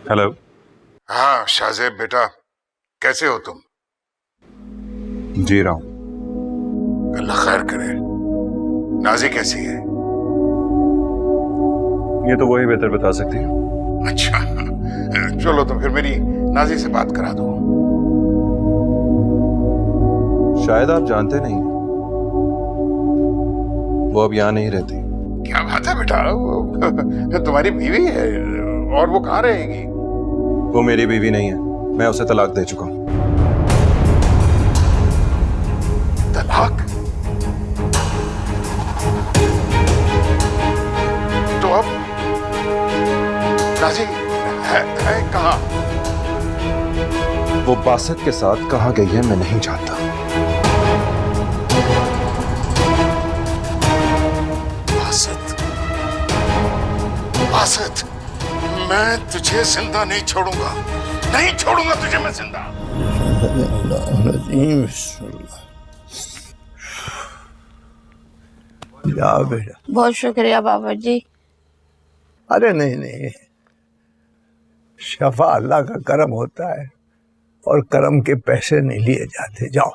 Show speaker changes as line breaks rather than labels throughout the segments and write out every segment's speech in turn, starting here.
Hello.
हाँ शाहजेब बेटा, कैसे हो तुम?
जी रहा हूँ।
अल्लाह खैर करे। नाजी कैसी है?
ये तो वही बेहतर बता सकती है।
अच्छा, चलो तो फिर मेरी नाजी से बात करा दो।
शायद आप जानते नहीं, वो अब यहाँ नहीं रहती।
क्या बात है बेटा, वो तुम्हारी बीवी है और वो कहाँ रहेगी?
वो मेरी बीवी नहीं है, मैं उसे तलाक दे चुका हूँ।
तलाक? तो अब नाजी है कहाँ?
वो बासित के साथ कहाँ गई है मैं नहीं जानता।
बासित, बासित, मैं तुझे जिंदा नहीं छोड़ूंगा, नहीं छोड़ूंगा तुझे मैं जिंदा।
जाओ बेटा।
बहुत शुक्रिया बाबा जी।
अरे नहीं नहीं, शफा अल्लाह का करम होता है और करम के पैसे नहीं लिए जाते। जाओ,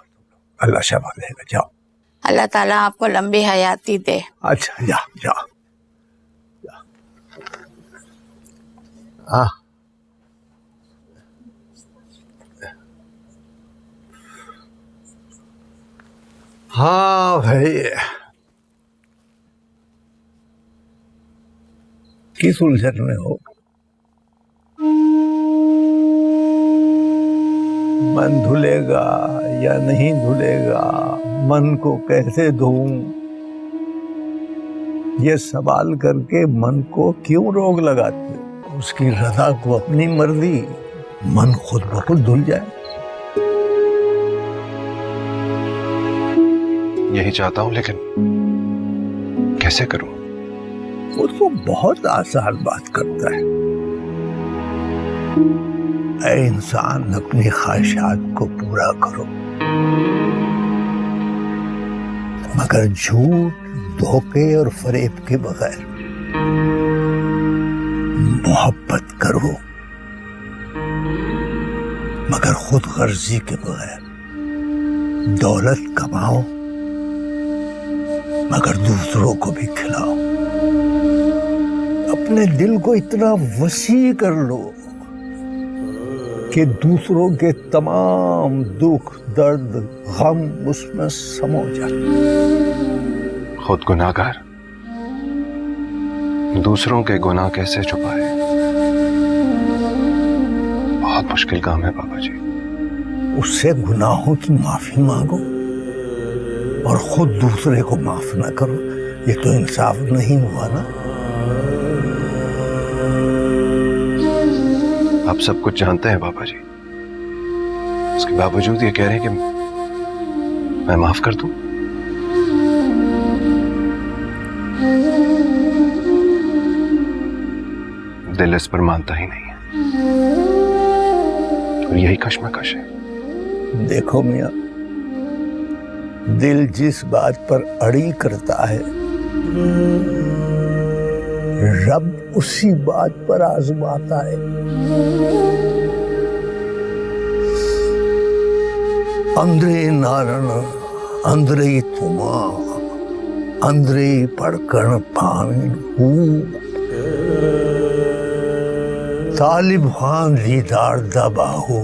अल्लाह शफा देगा। जाओ।
अल्लाह ताला आपको लंबी हयाती दे।
अच्छा जाओ जाओ। हाँ हाँ भाई, किस उलझन में हो? मन धुलेगा या नहीं धुलेगा, मन को कैसे धोऊं, ये सवाल करके मन को क्यों रोग लगाते? उसकी रजा को अपनी मर्जी, मन खुद ब खुद धुल जाए।
यही चाहता हूँ, लेकिन कैसे करूँ?
वो तो बहुत आसान बात करता है। ऐ इंसान, अपनी ख्वाहिशात को पूरा करो, मगर झूठ, धोखे और फरेब के बगैर। मोहब्बत करो, मगर खुद गर्जी के बगैर। दौलत कमाओ, मगर दूसरों को भी खिलाओ। अपने दिल को इतना वसी कर लो कि दूसरों के तमाम दुख, दर्द, गम उसमें समा जाए।
खुद गुनाहगार दूसरों के गुनाह कैसे छुपाए? बहुत मुश्किल काम है बाबा जी।
उससे गुनाहों की माफी मांगो और खुद दूसरे को माफ ना करो। ये तो इंसाफ नहीं हुआ ना।
आप सब कुछ जानते हैं बाबा जी, उसके बावजूद ये कह रहे हैं कि मैं माफ कर दूं। दिल इस पर मानता ही नहीं है और यही कश्मकश है।
देखो मियां, दिल जिस बात पर अड़ी करता है, रब उसी बात पर आजमाता है। अंदरे नारण अंदरे तुमा, अंदरे पढ़कर पावन हूँ। तालिब खान दीदार दबाहो,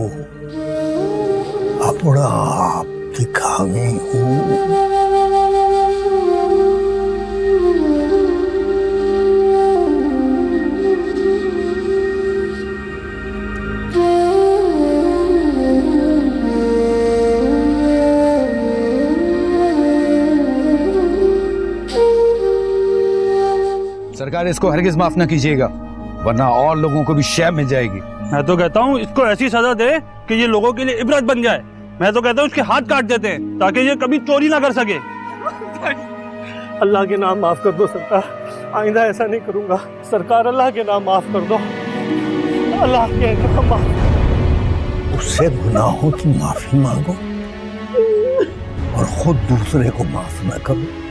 अपना आप दिखावी हूँ।
सरकार, इसको हरगिज माफ ना कीजिएगा, वरना और लोगों को भी शय मिल जाएगी।
मैं तो कहता हूँ इसको ऐसी सजा दे कि ये लोगों के लिए इबरत बन जाए। मैं तो कहता हूँ इसके हाथ काट देते हैं ताकि ये कभी चोरी ना कर सके।
अल्लाह के नाम माफ कर दो सरकार, आइंदा ऐसा नहीं करूंगा। सरकार, अल्लाह के नाम माफ कर दो, अल्लाह के नाम माफ।
उससे गुनाहों की माफी मांगो और खुद दूसरे को माफ ना करो।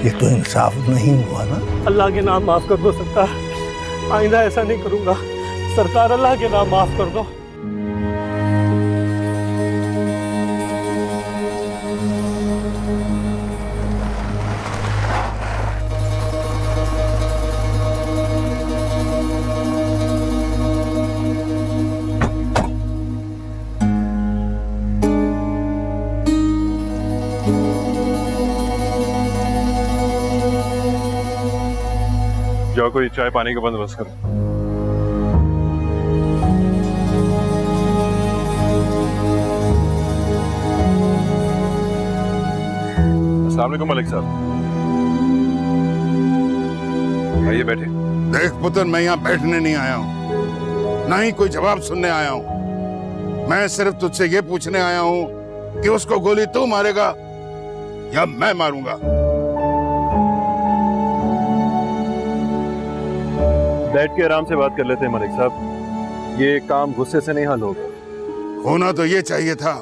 ये तो इंसाफ नहीं हुआ ना।
अल्लाह के नाम माफ कर दो सरकार, आइंदा ऐसा नहीं करूंगा। सरकार अल्लाह के नाम माफ कर दो।
जाओ कोई चाय पानी का बंदोबस्त करो। अस्सलाम वालेकुम मलिक साहब, आइए बैठे।
देख पुत्र, मैं यहाँ बैठने नहीं आया हूँ, ना ही कोई जवाब सुनने आया हूँ। मैं सिर्फ तुझसे ये पूछने आया हूँ कि उसको गोली तू मारेगा या मैं मारूंगा।
बैठ के आराम से बात कर लेते हैं मलिक साहब, ये काम गुस्से से नहीं हल होगा।
होना तो ये चाहिए था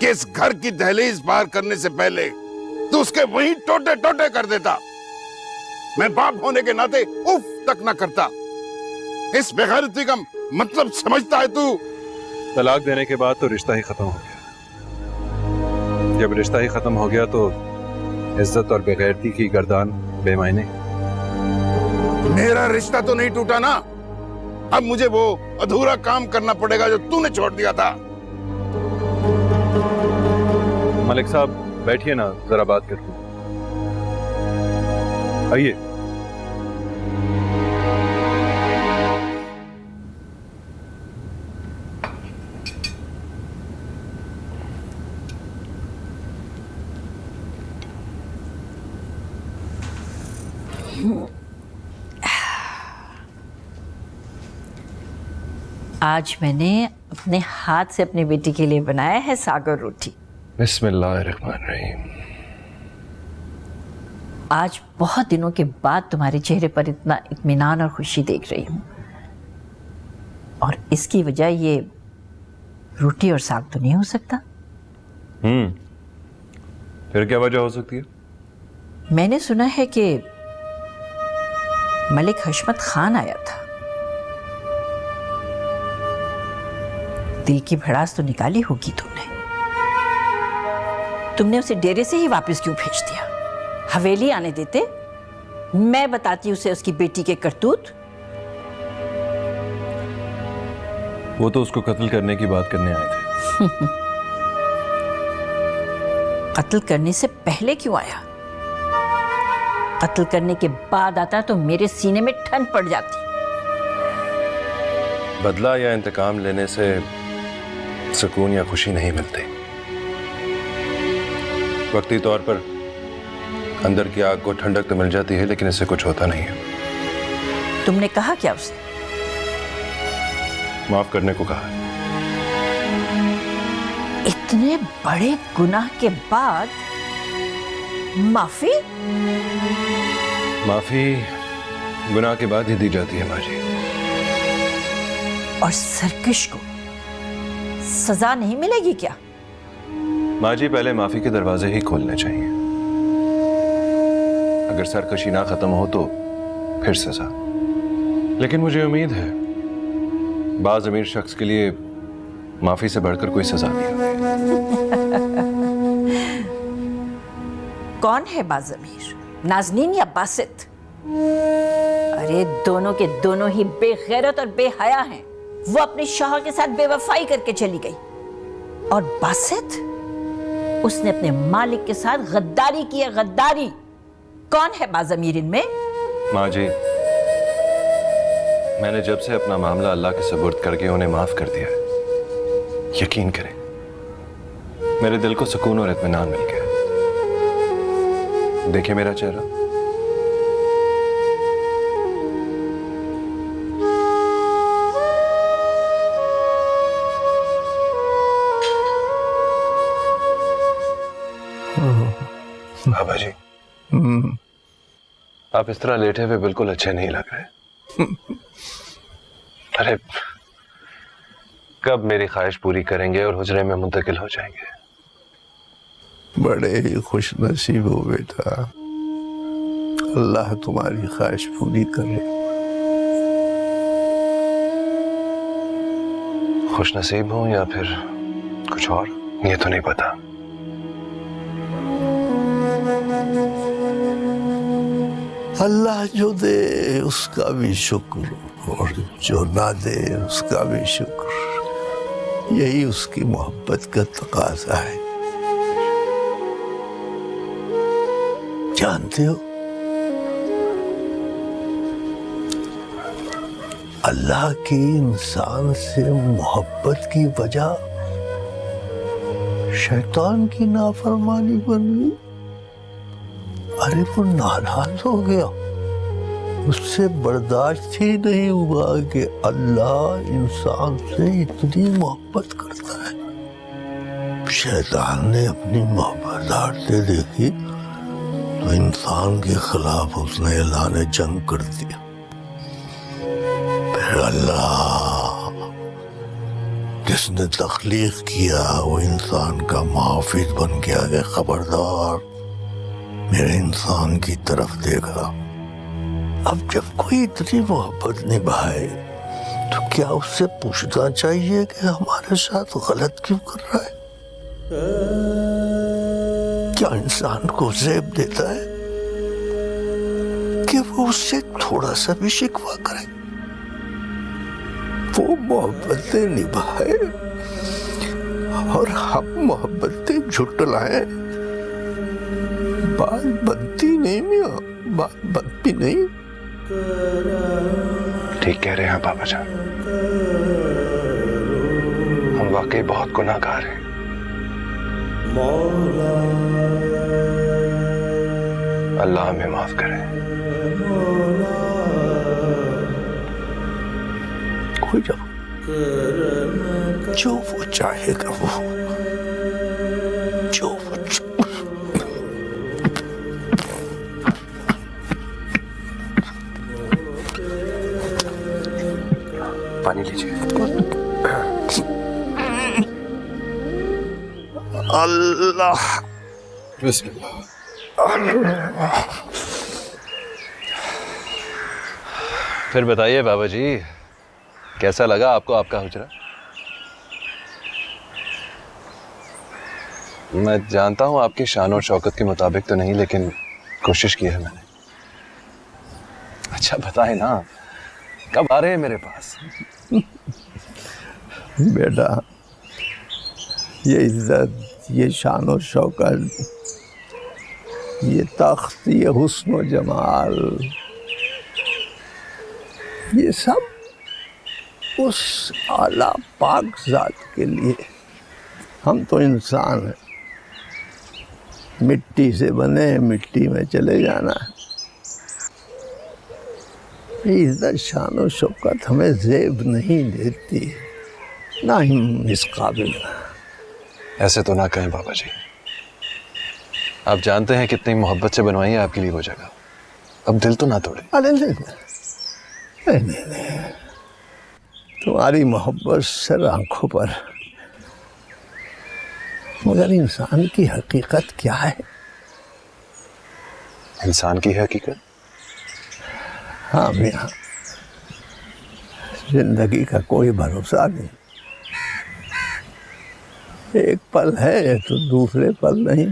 कि इस घर की दहलीज पार करने से पहले तू उसके वहीं टोटे टोटे कर देता। मैं बाप होने के नाते उफ तक ना करता। इस बेगैरती का मतलब समझता है तू?
तलाक देने के बाद तो रिश्ता ही खत्म हो गया। जब रिश्ता ही खत्म हो गया तो इज्जत और बेगैरती की गर्दान बेमायने।
मेरा रिश्ता तो नहीं टूटा ना, अब मुझे वो अधूरा काम करना पड़ेगा जो तूने छोड़ दिया था।
मलिक साहब बैठिए ना, जरा बात करते हैं। आइए।
आज मैंने अपने हाथ से अपनी बेटी के लिए बनाया है साग और रोटी।
बिस्मिल्लाहिर्रहमानिर्रहीम।
आज बहुत दिनों के बाद तुम्हारे चेहरे पर इतना इत्मीनान और खुशी देख रही हूँ, और इसकी वजह ये रोटी और साग तो नहीं हो सकता।
फिर क्या वजह हो सकती है?
मैंने सुना है कि मलिक हशमत खान आया था। दिल की भड़ास तो निकाली होगी तुमने उसे डेरे से ही वापस क्यों भेज दिया? हवेली आने देते, मैं बताती उसे उसकी बेटी के करतूत।
वो तो उसको कत्ल करने की बात करने आए थे।
कत्ल करने से पहले क्यों आया? कत्ल करने के बाद आता तो मेरे सीने में ठंड पड़ जाती।
बदला या इंतकाम लेने से सुकून या खुशी नहीं मिलती। वक्ती तौर पर अंदर की आग को ठंडक तो मिल जाती है, लेकिन इससे कुछ होता नहीं है।
तुमने कहा क्या उसने?
माफ करने को कहा।
इतने बड़े गुनाह के बाद माफी?
माफी गुनाह के बाद ही दी जाती है माँ जी।
और सरकश को सजा नहीं मिलेगी क्या?
माँ जी, पहले माफी के दरवाजे ही खोलने चाहिए। अगर सरकशी ना खत्म हो तो फिर सजा। लेकिन मुझे उम्मीद है बाज अमीर शख्स के लिए माफी से बढ़कर कोई सजा नहीं होती।
कौन है बाज अमीर, नाजनीन या बासित? अरे दोनों के दोनों ही बेगैरत और बेहया हैं। वो अपने शौहर के साथ बेवफाई करके चली गई, और बासित, उसने अपने मालिक के साथ गद्दारी की है, गद्दारी। कौन है बाज अमीर इनमें?
माँ जी, मैंने जब से अपना मामला अल्लाह के सुपुर्द करके उन्हें माफ कर दिया है, यकीन करें मेरे दिल को सुकून और इत्मीनान मिल गया। देखिए मेरा चेहरा। बाबा जी, आप इस तरह लेटे हुए बिल्कुल अच्छे नहीं लग रहे। अरे कब मेरी ख्वाहिश पूरी करेंगे और हुजरे में मुंतकिल हो जाएंगे?
बड़े ही खुश नसीब हो बेटा, अल्लाह तुम्हारी ख्वाहिश पूरी करे।
खुश नसीब हूं या फिर कुछ और, ये तो नहीं पता।
अल्लाह जो दे उसका भी शुक्र और जो ना दे उसका भी शुक्र, यही उसकी मोहब्बत का तकाजा है। जानते हो, अल्लाह की इंसान से मोहब्बत की वजह शैतान की नाफरमानी बनी। अरे वो नाराज हो गया, उससे बर्दाश्त ही नहीं हुआ कि अल्लाह इंसान से इतनी मोहब्बत करता है। शैतान ने अपनी मोहब्बत हारते देखी तो इंसान के खिलाफ उसने ऐलान जंग कर दिया। फिर अल्लाह जिसने तख्लीक किया वो इंसान का मुहाफिज बन गया कि खबरदार मेरे इंसान की तरफ देखा। अब जब कोई इतनी मोहब्बत निभाए तो क्या उससे पूछना चाहिए कि हमारे साथ गलत क्यों कर रहा है? क्या इंसान को ज़ेब देता है कि वो उससे थोड़ा सा भी शिकवा करे, वो मोहब्बतें निभाए और हम मोहब्बतें झुटलाएं? बात बनती नहीं मियां, बात बनती नहीं।
ठीक कह रहे हैं पापा जान, हम वाकई बहुत गुनाहगार हैं। अल्लाह हमें माफ करे।
कोई जो वो चाहेगा वो जो वो
पानी लीजिए।
अल्लाह
बिस्मिल्लाह। फिर बताइए बाबा जी, कैसा लगा आपको आपका हुजरा? मैं जानता हूं आपकी शान और शौकत के मुताबिक तो नहीं, लेकिन कोशिश की है मैंने। अच्छा बताए ना, कब आ रहे हैं मेरे पास?
बेटा, ये इज्जत, ये शान और शौकत, ये तख्त, ये हुस्न और जमाल, ये सब उस आला पाक जात के लिए। हम तो इंसान हैं, मिट्टी से बने, मिट्टी में चले जाना है। इज्जत, शान और शौकत हमें ज़ेब नहीं देती, ना ही हम इस काबिल हैं।
ऐसे तो ना कहें बाबा जी, आप जानते हैं कितनी मोहब्बत से बनवाई है आपके लिए वो जगह। अब दिल तो ना तोड़े।
अरे नहीं, तुम्हारी मोहब्बत सर आंखों पर, मगर इंसान की हकीकत क्या है?
इंसान की हकीकत?
हाँ मियाँ, जिंदगी का कोई भरोसा नहीं। एक पल है तो दूसरे पल नहीं।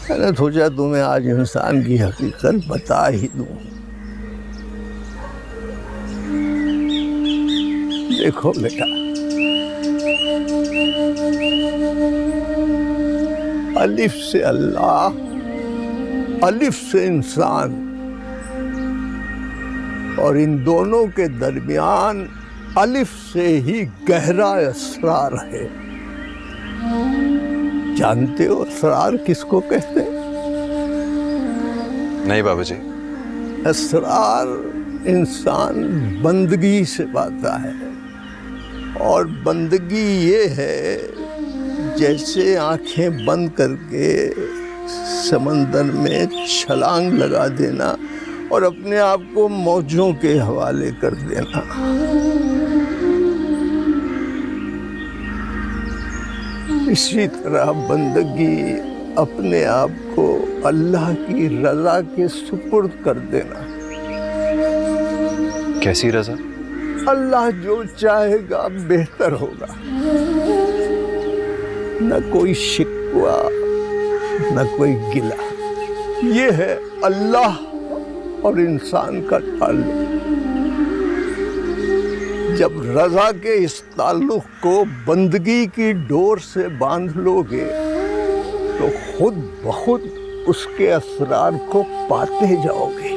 मैंने सोचा तुम्हें आज इंसान की हकीकत बता ही दूं। देखो बेटा, अलिफ से अल्लाह, अलिफ से इंसान, और इन दोनों के दरमियान अलिफ से ही गहरा असरार है। जानते हो असरार किसको कहते हैं?
नहीं बाबा जी।
असरार इंसान बंदगी से पाता है, और बंदगी ये है जैसे आंखें बंद करके समंदर में छलांग लगा देना और अपने आप को मौजों के हवाले कर देना। इसी तरह बंदगी अपने आप को अल्लाह की रज़ा के सुपुर्द कर देना।
कैसी रज़ा?
अल्लाह जो चाहेगा बेहतर होगा। न कोई शिकवा न कोई गिला। ये है अल्लाह और इंसान का ताल्लुक। जब रजा के इस ताल्लुक को बंदगी की डोर से बांध लोगे तो खुद ब खुद उसके असरार को पाते जाओगे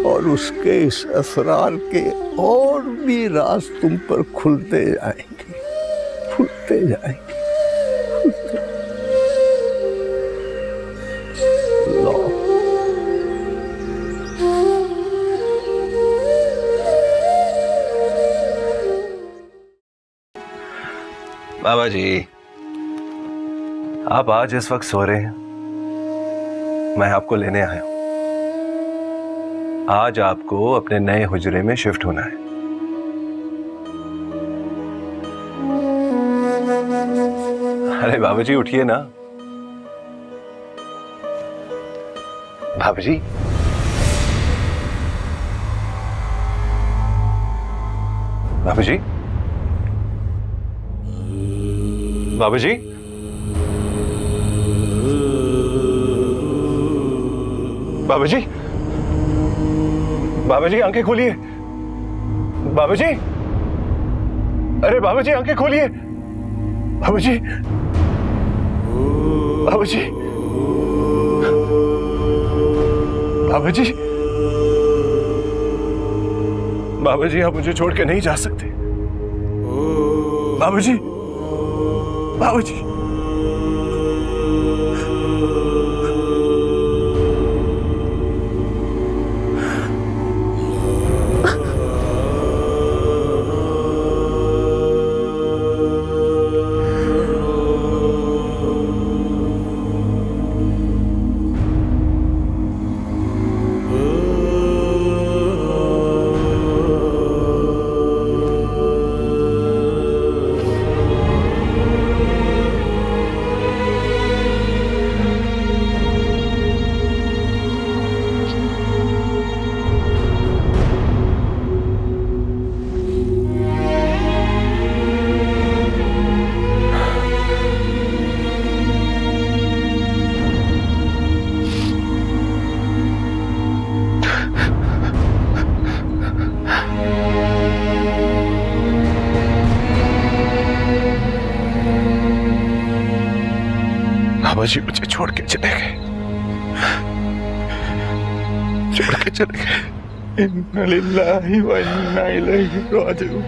और उसके इस असरार के और भी राज तुम पर खुलते जाएंगे, खुलते जाएंगे।
बाबा जी, आप आज इस वक्त सो रहे हैं, मैं आपको लेने आया हूं। आज आपको अपने नए हुजरे में शिफ्ट होना है। अरे बाबा जी उठिए ना। बाबा जी, बाबा जी, बाबा जी, बाबा जी, बाबा जी आंखें खोलिए। बाबा जी, अरे बाबा जी आंखें खोलिए। बाबा जी, बाबा जी, बाबा जी, बाबा जी आप मुझे छोड़ के नहीं जा सकते। बाबा जी, बाबा जी, बाबा जी मुझे छोड़ के चले गए, छोड़ के चले गए। इन्ना लिल्लाहि व इन्ना इलैहि राजिऊन।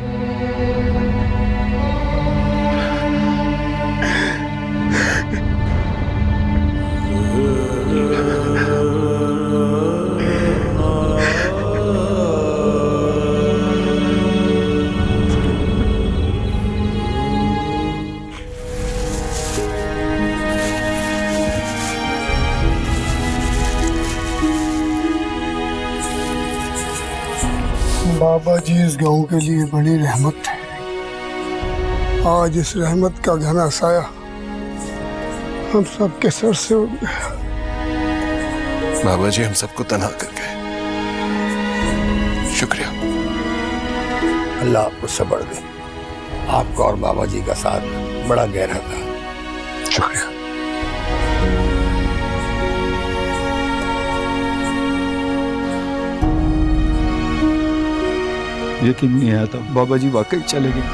बाबा जी इस गांव के लिए बड़ी रहमत है। आज इस रहमत का घना साया हम सबके सर से उड़ गया।
बाबा जी हम सबको तन्हा कर गए। शुक्रिया।
अल्लाह आपको सब्र दे। आपका और बाबा जी का साथ बड़ा गहरा था।
शुक्रिया।
यकीन नहीं आता बाबा जी वाकई चले गए।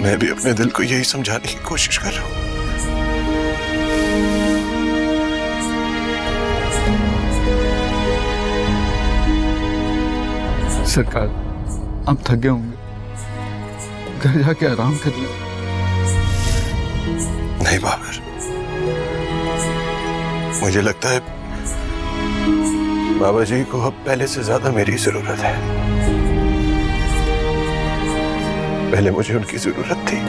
मैं भी अपने दिल को यही समझाने की कोशिश कर रहा हूं।
सरकार आप थक गए होंगे, घर जाके आराम कर लें।
नहीं बाबर, मुझे लगता है बाबा जी को अब पहले से ज्यादा मेरी जरूरत है। पहले मुझे उनकी जरूरत थी,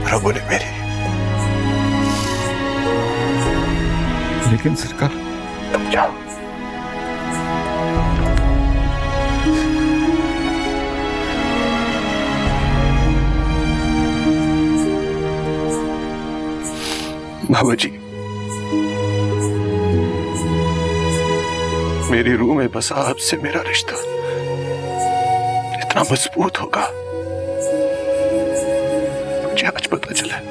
और अब उन्हें मेरी।
लेकिन सरकार
तुम जाओ। बाबा जी मेरी रूह में बसा आपसे मेरा रिश्ता इतना मजबूत होगा, मुझे आज पता चला।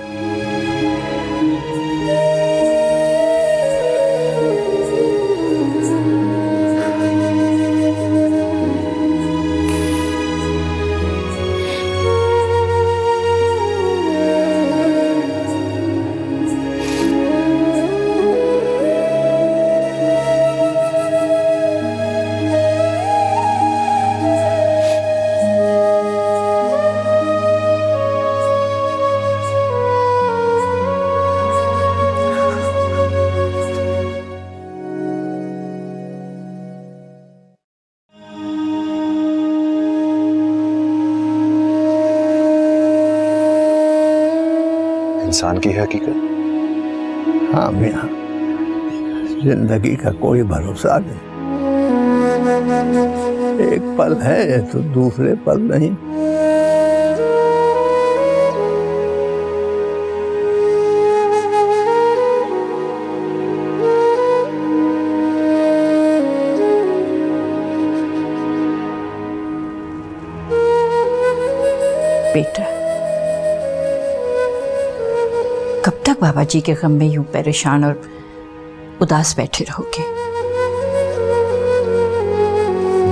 इंसान की हकीकत।
हाँ मियाँ, जिंदगी का कोई भरोसा नहीं, एक पल है तो दूसरे पल नहीं।
बेटा, कब तक बाबा जी के गम में यूं परेशान और उदास बैठे रहोगे?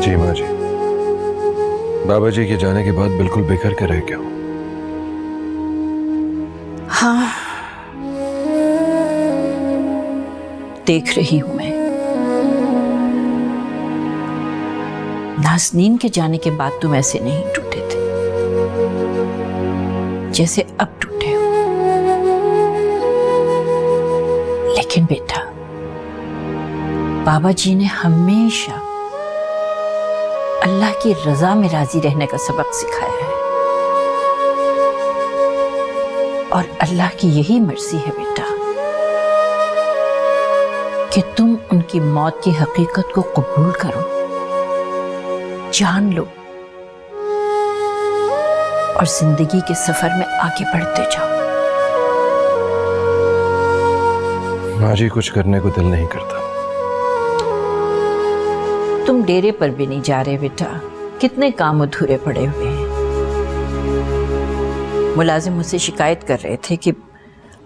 जी माँ जी, बाबा जी के जाने के बाद बिल्कुल बिखर के रह गया हूं।
हाँ, देख रही हूं मैं। नाज़नीन के जाने के बाद तुम ऐसे नहीं टूटे थे जैसे अब टूटे हो। लेकिन बेटा, बाबा जी ने हमेशा अल्लाह की रजा में राजी रहने का सबक सिखाया है, और अल्लाह की यही मर्जी है बेटा कि तुम उनकी मौत की हकीकत को कबूल करो, जान लो और जिंदगी के सफर में आगे बढ़ते जाओ।
माँ जी, कुछ करने को दिल नहीं करता।
तुम डेरे पर भी नहीं जा रहे बेटा, कितने काम अधूरे पड़े हुए हैं। मुलाजिम मुझसे शिकायत कर रहे थे कि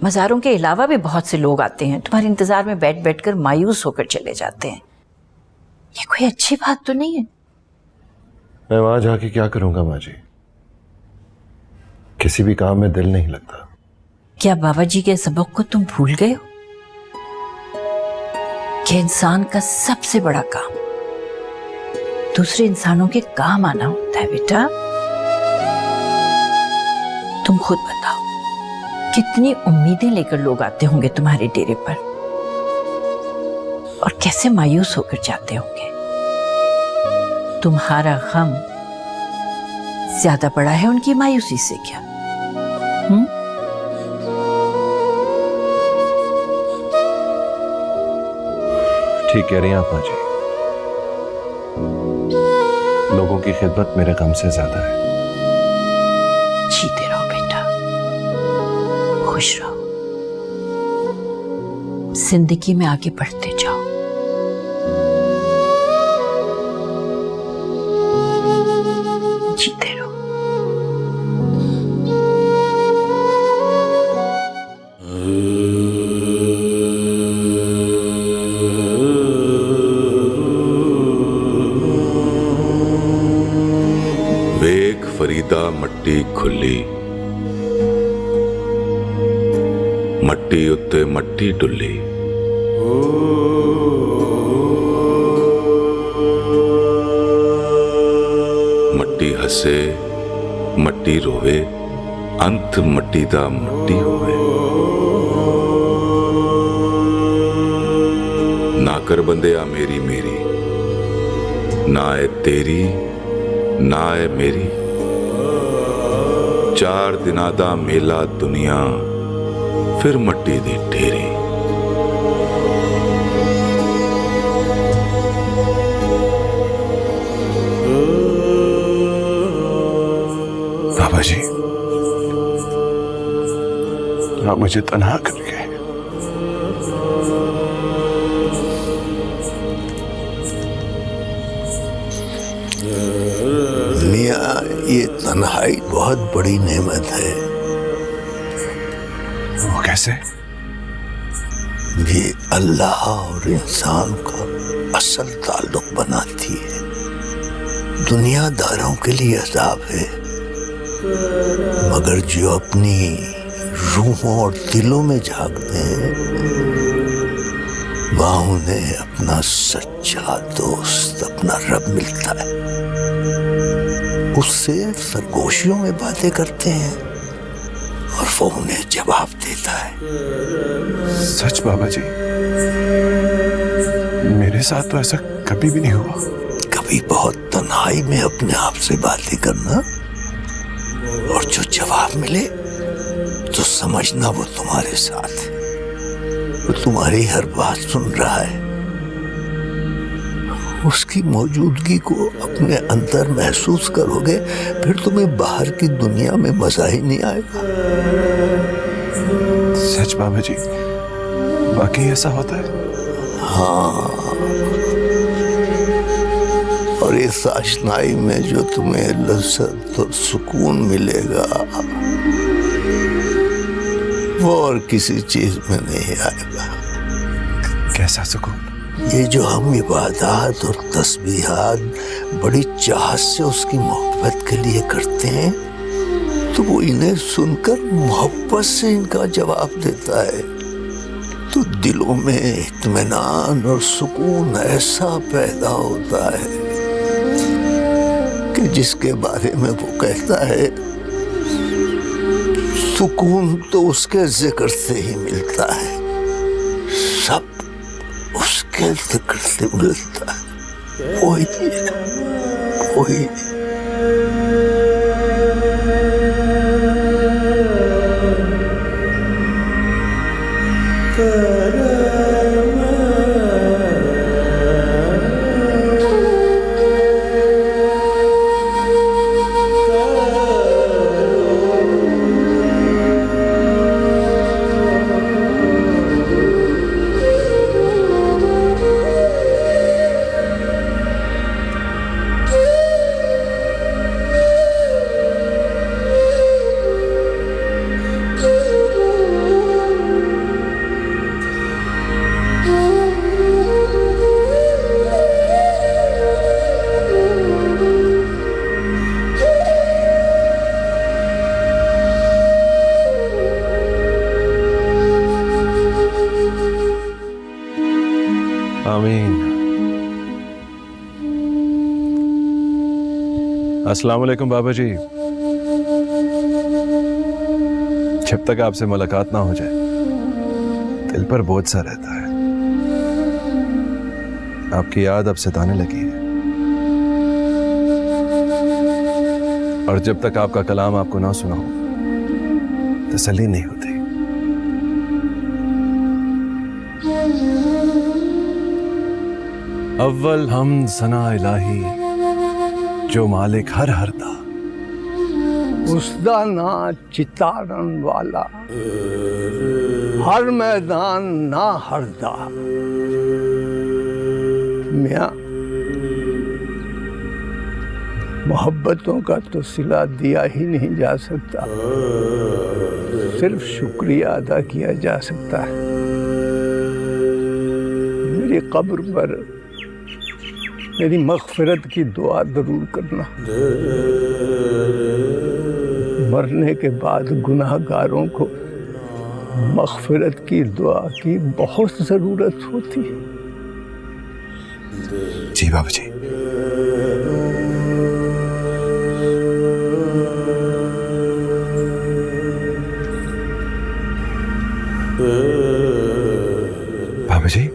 मज़ारों के अलावा भी बहुत से लोग आते हैं, तुम्हारे इंतजार में बैठ बैठ कर मायूस होकर चले जाते हैं। ये कोई अच्छी बात तो नहीं है।
मैं वहां जाके क्या करूंगा माँ जी, किसी भी काम में दिल नहीं लगता।
क्या बाबा जी के सबक को तुम भूल गए हो कि इंसान का सबसे बड़ा काम दूसरे इंसानों के काम आना होता है बेटा? तुम खुद बताओ, कितनी उम्मीदें लेकर लोग आते होंगे तुम्हारे डेरे पर और कैसे मायूस होकर जाते होंगे। तुम्हारा गम ज्यादा बड़ा है उनकी मायूसी से क्या?
ठीक कह रही हैं आप माँ जी, लोगों की खिदमत मेरे गम से ज्यादा है।
जीते रहो बेटा, खुश रहो, जिंदगी में आगे बढ़ते जाओ। जीते रहो।
वेख फरीदा मट्टी खुली, मट्टी उत्ते मट्टी डुली। मट्टी हसे मट्टी रोवे, अंत मट्टी दा मट्टी होवे। ना कर बंदिया मेरी मेरी, ना है तेरी ना है मेरी। चार दिना दा मेला दुनिया, फिर मट्टी दी ढेरी।
बाबा जी, आप मुझे तन्हा कर गए।
तन्हाई बहुत बड़ी नेमत है।
वो कैसे?
ये अल्लाह और इंसान का असल ताल्लुक बनाती है। दुनियादारों के लिए अजाब है, मगर जो अपनी रूहों और दिलों में झांकते हैं वहां उन्हें अपना सच्चा दोस्त, अपना रब मिलता है। उससे सरगोशियों में बातें करते हैं और वो उन्हें जवाब देता है।
सच बाबा जी, मेरे साथ तो ऐसा कभी भी नहीं हुआ।
कभी बहुत तन्हाई में अपने आप से बातें करना, और जो जवाब मिले तो समझना वो तुम्हारे साथ है, वो तुम्हारी हर बात सुन रहा है। उसकी मौजूदगी को अपने अंदर महसूस करोगे, फिर तुम्हें बाहर की दुनिया में मजा ही नहीं आएगा।
सच बाबा जी, वाकई ऐसा होता है?
हाँ, और इस आशनाई में जो तुम्हें लज्जत और सुकून मिलेगा वो और किसी चीज में नहीं आएगा।
कैसा सुकून?
ये जो हम इबादत और तस्बीहात बड़ी चाहत से उसकी मोहब्बत के लिए करते हैं, तो वो इन्हें सुनकर मोहब्बत से इनका जवाब देता है, तो दिलों में इत्मीनान और सुकून ऐसा पैदा होता है कि जिसके बारे में वो कहता है सुकून तो उसके जिक्र से ही मिलता है, सब उसके जिक्र से मिलता है। कोई
आमीन। अस्सलाम वालेकुम बाबा जी। जब तक आपसे मुलाकात ना हो जाए दिल पर बोझ सा रहता है। आपकी याद अब सताने लगी है, और जब तक आपका कलाम आपको ना सुना हो तसल्ली नहीं होती। अव्वल हम सना इलाही जो मालिक हर दा,
उसदा ना चितारण वाला, हर मैदान ना हरदा। मियाँ, मोहब्बतों का तो सिला दिया ही नहीं जा सकता, सिर्फ शुक्रिया अदा किया जा सकता है। मेरी कब्र पर मेरी मग़फ़िरत की दुआ जरूर करना। मरने के बाद गुनाहगारों को मग़फ़िरत की दुआ की बहुत ज़रूरत होती है।
जी बाबा जी। बाबा जी,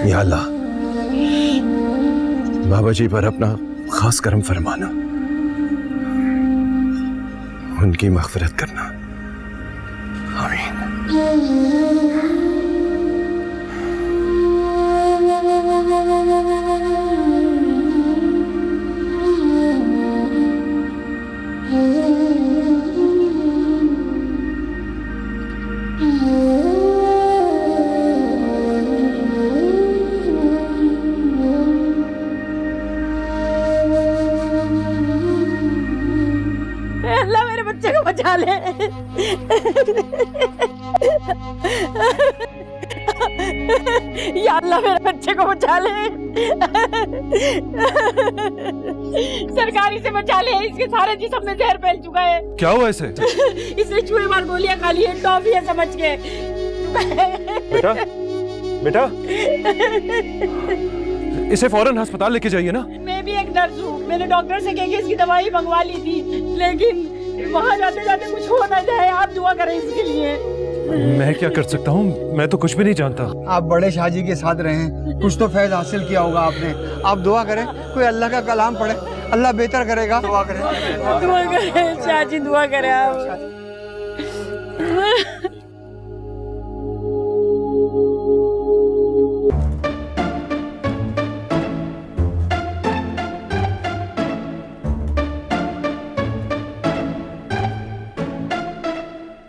या अल्लाह, बाबा जी पर अपना खास करम फरमाना, उनकी मग़फ़िरत करना। आमीन।
ले। या अल्लाह मेरे बच्चे को बचा ले। सरकारी से बचा ले, इसके सारे जिस्म में जहर फैल चुका है।
क्या हुआ इसे?
इसने चूहे मार गोलियां खा ली है, टॉफी है समझ के।
बेटा बेटा इसे फौरन अस्पताल लेके जाइए ना।
मैं भी एक नर्स हूँ, मैंने डॉक्टर से कह के इसकी दवाई मंगवा ली थी, लेकिन वहाँ जाते जाते कुछ हो ना जाए, आप दुआ करें इसके लिए।
मैं क्या कर सकता हूँ, मैं तो कुछ भी नहीं जानता।
आप बड़े शाहजी के साथ रहें, कुछ तो फैज़ हासिल किया होगा आपने। आप दुआ करें, कोई अल्लाह का कलाम पढ़े, अल्लाह बेहतर करेगा। दुआ करें
शाहजी, दुआ करें आप।